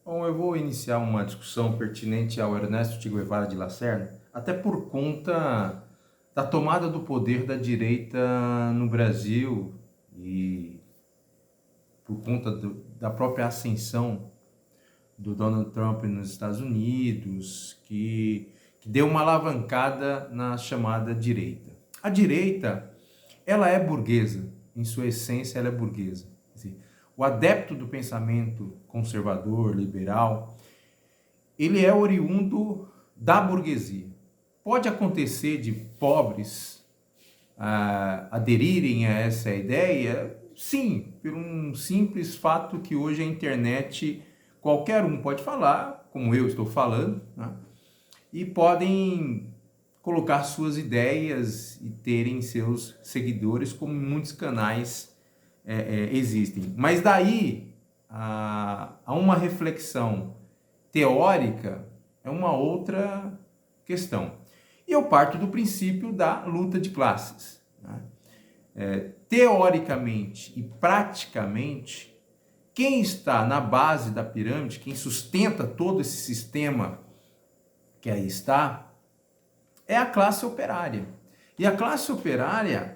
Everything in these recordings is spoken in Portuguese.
Bom, eu vou iniciar uma discussão pertinente ao Ernesto Che Guevara de Lacerda, até por conta da tomada do poder da direita no Brasil e por conta da própria ascensão do Donald Trump nos Estados Unidos, que deu uma alavancada na chamada direita. A direita, ela é burguesa, em sua essência ela é burguesa. O adepto do pensamento conservador, liberal, ele é oriundo da burguesia. Pode acontecer de pobres aderirem a essa ideia? Sim, por um simples fato que hoje a internet, qualquer um pode falar, como eu estou falando, né? E podem colocar suas ideias e terem seus seguidores, como muitos canais existem. Mas daí a uma reflexão teórica é uma outra questão. E eu parto do princípio da luta de classes, né? Teoricamente e praticamente, quem está na base da pirâmide, quem sustenta todo esse sistema que aí está, é a classe operária. E a classe operária,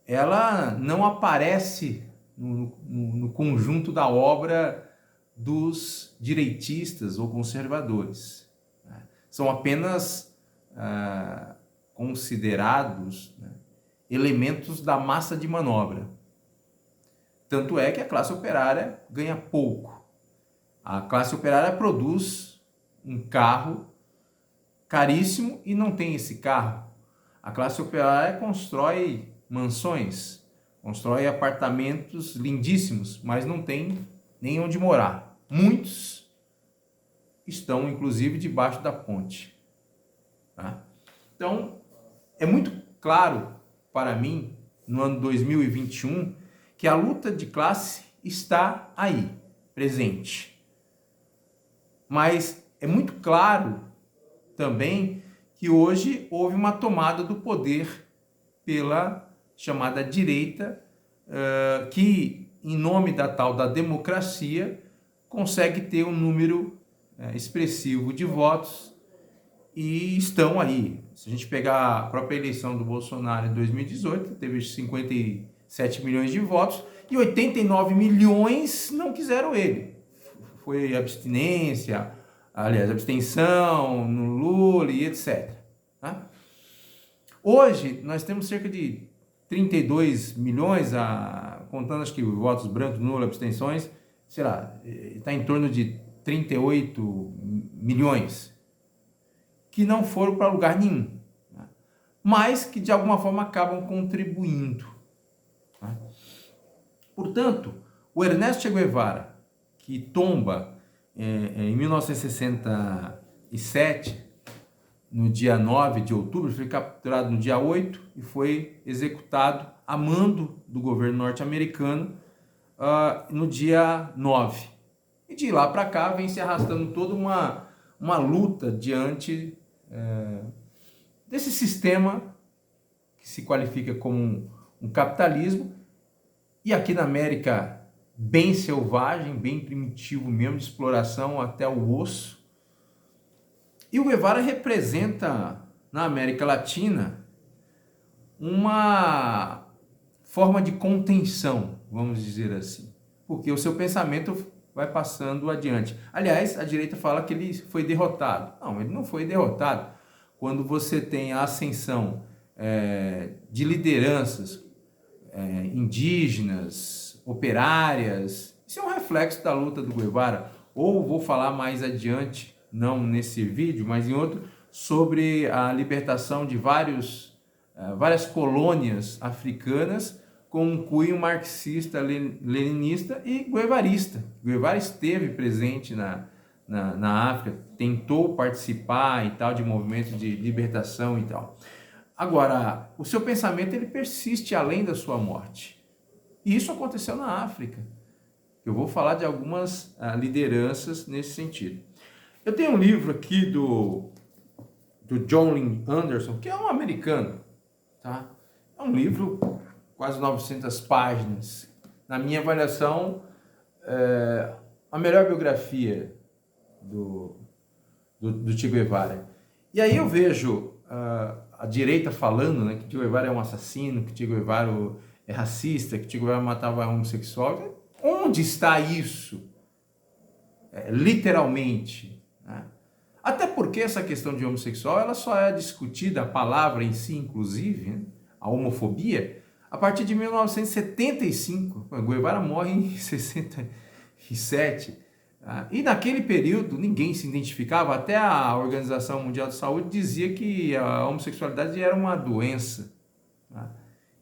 ela não aparece no conjunto da obra dos direitistas ou conservadores, né? São apenas considerados, né, elementos da massa de manobra. Tanto é que a classe operária ganha pouco. A classe operária produz um carro caríssimo e não tem esse carro. A classe operária constrói mansões, constrói apartamentos lindíssimos, mas não tem nem onde morar. Muitos estão, inclusive, debaixo da ponte, tá? Então, é muito claro para mim, no ano 2021, que a luta de classe está aí, presente. Mas é muito claro também que hoje houve uma tomada do poder pela chamada direita, que, em nome da tal da democracia, consegue ter um número expressivo de votos e estão aí. Se a gente pegar a própria eleição do Bolsonaro em 2018, teve 57 milhões de votos e 89 milhões não quiseram ele. Foi abstinência, aliás, abstenção no Lula e etc. Tá? Hoje, nós temos cerca de 32 milhões, contando acho que votos brancos, nulo, abstenções, sei lá, está em torno de 38 milhões, que não foram para lugar nenhum, né? Mas que de alguma forma acabam contribuindo, né? Portanto, o Ernesto Che Guevara, que tomba em 1967, no dia 9 de outubro, foi capturado no dia 8 e foi executado a mando do governo norte-americano no dia 9. E de lá para cá vem se arrastando toda uma luta diante desse sistema que se qualifica como um capitalismo, e aqui na América bem selvagem, bem primitivo mesmo, de exploração até o osso. E o Guevara representa, na América Latina, uma forma de contenção, vamos dizer assim, porque o seu pensamento vai passando adiante. Aliás, a direita fala que ele foi derrotado. Não, ele não foi derrotado. Quando você tem a ascensão de lideranças indígenas, operárias, isso é um reflexo da luta do Guevara. Ou vou falar mais adiante, não nesse vídeo, mas em outro, sobre a libertação de várias colônias africanas com um cunho marxista, leninista e guevarista. Guevara esteve presente na África, tentou participar e tal de movimentos de libertação e tal. Agora, o seu pensamento ele persiste além da sua morte. E isso aconteceu na África. Eu vou falar de algumas lideranças nesse sentido. Eu tenho um livro aqui do John Lynn Anderson, que é um americano, tá? É um livro quase 900 páginas. Na minha avaliação, a melhor biografia do Che Guevara. E aí eu vejo a direita falando, né, que Che Guevara é um assassino, que Che Guevara é racista, que Che Guevara matava homossexual. Onde está isso? Literalmente. Né? Até porque essa questão de homossexual ela só é discutida, a palavra em si, inclusive, né, a homofobia, a partir de 1975. O Guevara morre em 67. E naquele período ninguém se identificava, até a Organização Mundial de Saúde dizia que a homossexualidade era uma doença.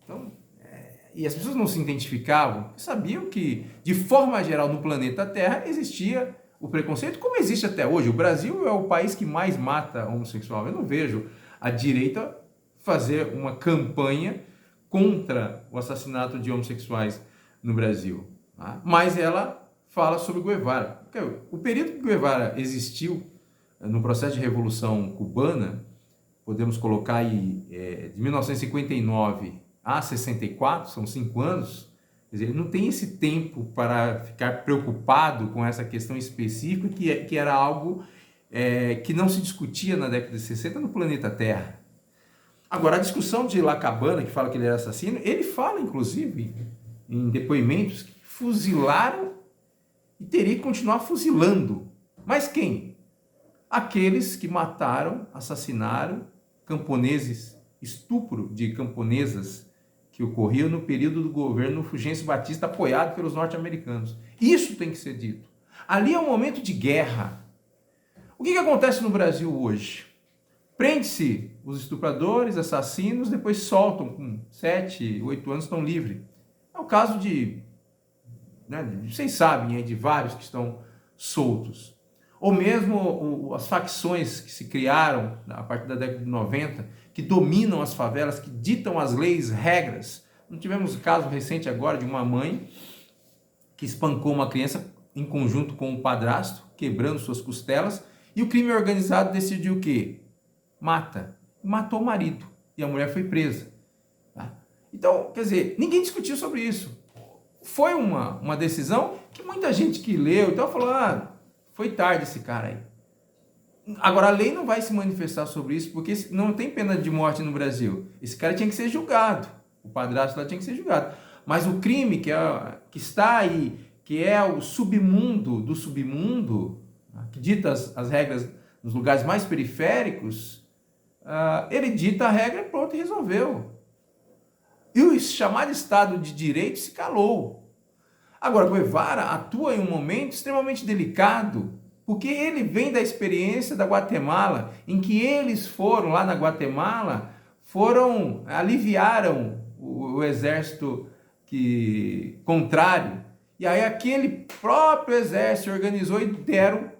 Então, e as pessoas não se identificavam, sabiam que, de forma geral, no planeta Terra existia o preconceito, como existe até hoje. O Brasil é o país que mais mata homossexual. Eu não vejo a direita fazer uma campanha contra o assassinato de homossexuais no Brasil. Mas ela fala sobre Guevara. O período que Guevara existiu no processo de Revolução Cubana, podemos colocar aí de 1959 a 64, são 5 anos, quer dizer, ele não tem esse tempo para ficar preocupado com essa questão específica, que era algo que não se discutia na década de 60 no planeta Terra. Agora, a discussão de Lacabana, que fala que ele era assassino, ele fala, inclusive, em depoimentos, que fuzilaram e teria que continuar fuzilando. Mas quem? Aqueles que mataram, assassinaram camponeses, estupro de camponesas que ocorria no período do governo Fulgêncio Batista, apoiado pelos norte-americanos. Isso tem que ser dito. Ali é um momento de guerra. O que acontece no Brasil hoje? Prende-se os estupradores, assassinos, depois soltam com 7, 8 anos, estão livres. É o caso vocês sabem, de vários que estão soltos. Ou mesmo as facções que se criaram a partir da década de 90, que dominam as favelas, que ditam as leis, regras. Não tivemos o caso recente agora de uma mãe que espancou uma criança em conjunto com um padrasto, quebrando suas costelas, e o crime organizado decidiu o quê? Matou o marido, e a mulher foi presa. Então, quer dizer, ninguém discutiu sobre isso. Foi uma decisão que muita gente que leu, então falou, foi tarde esse cara aí. Agora, a lei não vai se manifestar sobre isso, porque não tem pena de morte no Brasil. Esse cara tinha que ser julgado. O padrasto lá tinha que ser julgado. Mas o crime que está aí, que é o submundo do submundo, que dita as regras nos lugares mais periféricos, ele dita a regra e pronto, resolveu. E o chamado Estado de Direito se calou. Agora, Guevara atua em um momento extremamente delicado, porque ele vem da experiência da Guatemala, em que eles foram lá na Guatemala, aliviaram o exército contrário, e aí aquele próprio exército organizou e deram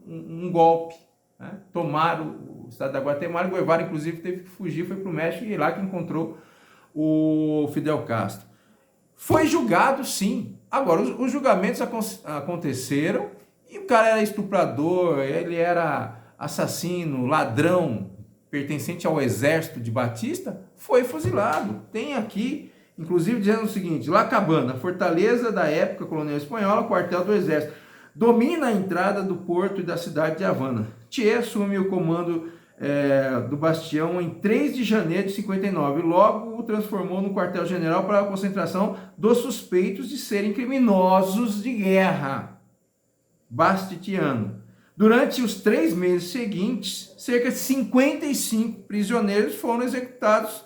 um golpe, né? Tomaram o estado da Guatemala. Guevara, inclusive, teve que fugir, foi para o México, e lá que encontrou o Fidel Castro. Foi julgado, sim. Agora, os julgamentos aconteceram e o cara era estuprador, ele era assassino, ladrão, pertencente ao exército de Batista, foi fuzilado. Tem aqui, inclusive, dizendo o seguinte: Lacabana, fortaleza da época colonial espanhola, quartel do exército, domina a entrada do porto e da cidade de Havana. Che assume o comando do bastião em 3 de janeiro de 59, logo o transformou no quartel-general para a concentração dos suspeitos de serem criminosos de guerra. Bastitiano. Durante os 3 meses seguintes, cerca de 55 prisioneiros foram executados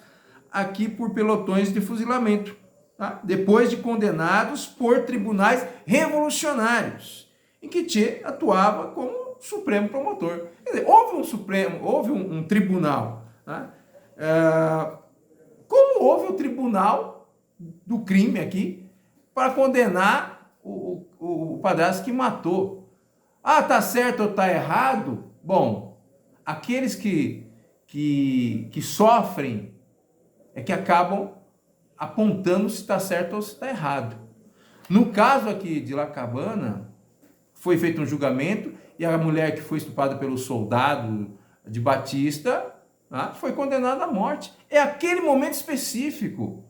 aqui por pelotões de fuzilamento, tá? Depois de condenados por tribunais revolucionários, em que Che atuava como Supremo Promotor. Quer dizer, houve um tribunal, tá? Como houve o tribunal do crime aqui para condenar o padrasto que matou. Tá certo ou tá errado? Bom, aqueles que sofrem é que acabam apontando se está certo ou se está errado. No caso aqui de Lacabana, foi feito um julgamento e a mulher que foi estuprada pelo soldado de Batista foi condenada à morte. É aquele momento específico.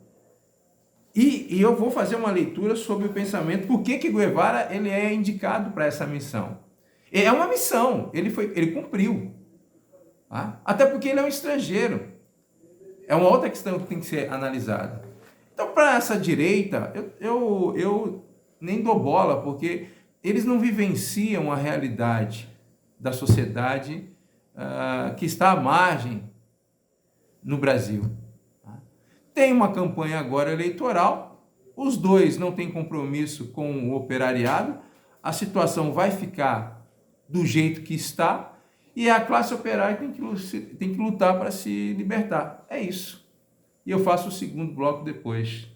E eu vou fazer uma leitura sobre o pensamento, por que Guevara ele é indicado para essa missão. É uma missão, ele cumpriu. Tá? Até porque ele é um estrangeiro. É uma outra questão que tem que ser analisada. Então, para essa direita, eu nem dou bola, porque eles não vivenciam a realidade da sociedade que está à margem no Brasil. Tem uma campanha agora eleitoral, os dois não têm compromisso com o operariado, a situação vai ficar do jeito que está, e a classe operária tem que lutar para se libertar. É isso. E eu faço o segundo bloco depois.